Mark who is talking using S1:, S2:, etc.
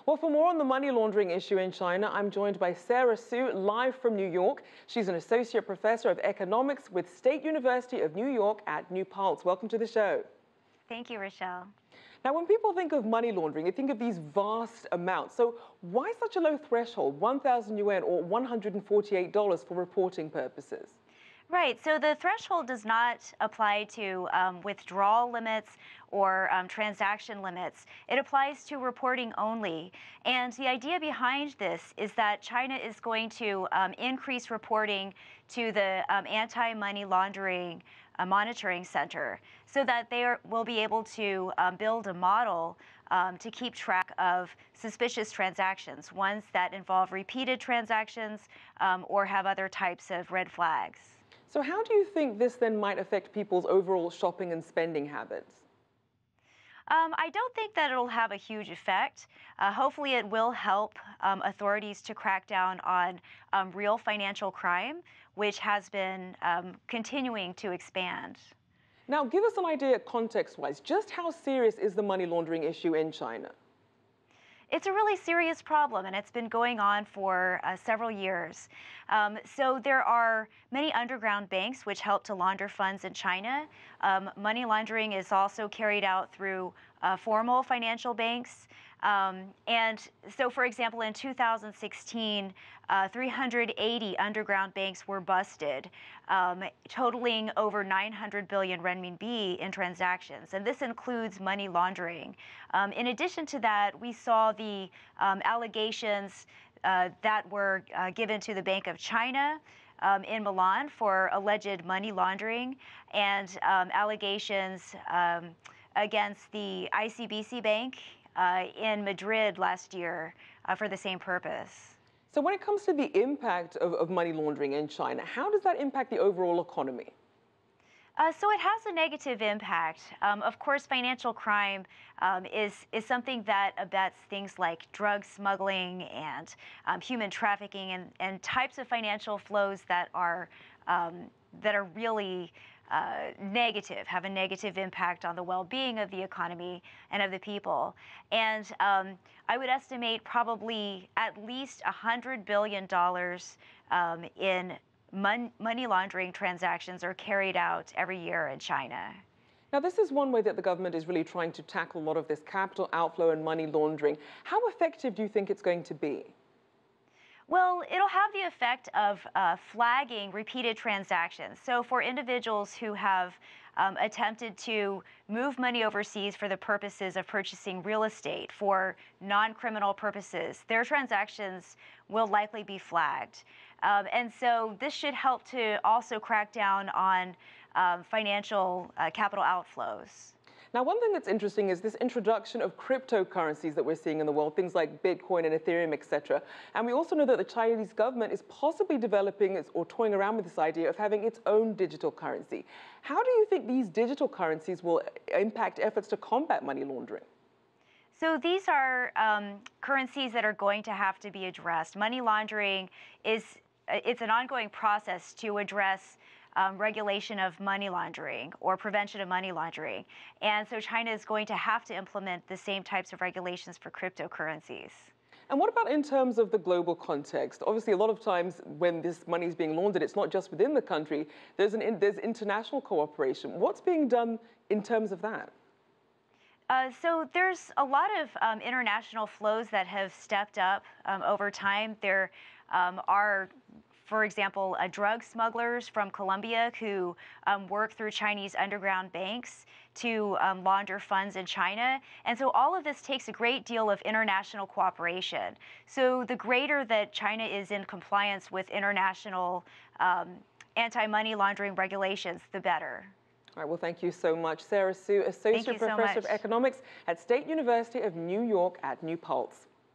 S1: Well, for more on the money laundering issue in China, I'm joined by Sara Hsu, live from New York. She's an associate professor of economics with State University of New York at New Paltz. Welcome to the show.
S2: Thank you, Rachelle.
S1: Now, when people think of money laundering, they think of these vast amounts. So why such a low threshold, 1,000 yuan or $148 for reporting purposes?
S2: Right, so the threshold does not apply to withdrawal limits or transaction limits. It applies to reporting only. And the idea behind this is that China is going to increase reporting to the anti-money laundering monitoring center so that they will be able to build a model to keep track of suspicious transactions, ones that involve repeated transactions or have other types of red flags.
S1: So how do you think this then might affect people's overall shopping and spending habits?
S2: I don't think that it'll have a huge effect. Hopefully it will help authorities to crack down on real financial crime, which has been continuing to expand.
S1: Now, give us an idea context-wise, just how serious is the money laundering issue in China?
S2: It's a really serious problem, and it's been going on for several years. So there are many underground banks which help to launder funds in China. Money laundering is also carried out through formal financial banks. And so, for example, in 2016, 380 underground banks were busted, totaling over 900 billion renminbi in transactions. And this includes money laundering. In addition to that, we saw the allegations that were given to the Bank of China in Milan for alleged money laundering, and allegations against the ICBC Bank in Madrid last year for the same purpose.
S1: So when it comes to the impact of money laundering in China, how does that impact the overall economy?
S2: So it has a negative impact. Of course, financial crime is something that abets things like drug smuggling and human trafficking and types of financial flows that are really negative, have a negative impact on the well-being of the economy and of the people. And I would estimate probably at least $100 billion in money laundering transactions are carried out every year in China.
S1: Now, this is one way that the government is really trying to tackle a lot of this capital outflow and money laundering. How effective do you think it's going to be?
S2: Well, it'll have the effect of flagging repeated transactions. So for individuals who have attempted to move money overseas for the purposes of purchasing real estate for non-criminal purposes, their transactions will likely be flagged. And so this should help to also crack down on financial capital outflows.
S1: Now, one thing that's interesting is this introduction of cryptocurrencies that we're seeing in the world, things like Bitcoin and Ethereum, etc. And we also know that the Chinese government is possibly developing or toying around with this idea of having its own digital currency. How do you think these digital currencies will impact efforts to combat money laundering?
S2: So these are currencies that are going to have to be addressed. Money laundering it's an ongoing process to address regulation of money laundering or prevention of money laundering. And so China is going to have to implement the same types of regulations for cryptocurrencies.
S1: And what about in terms of the global context? Obviously, a lot of times when this money is being laundered, it's not just within the country. There's international cooperation. What's being done in terms of that?
S2: So there's a lot of international flows that have stepped up over time. There are, for example, drug smugglers from Colombia who work through Chinese underground banks to launder funds in China. And so all of this takes a great deal of international cooperation. So the greater that China is in compliance with international anti-money laundering regulations, the better.
S1: All right, well, thank you so much. Sara Hsu, Associate Professor of Economics at State University of New York at New Paltz.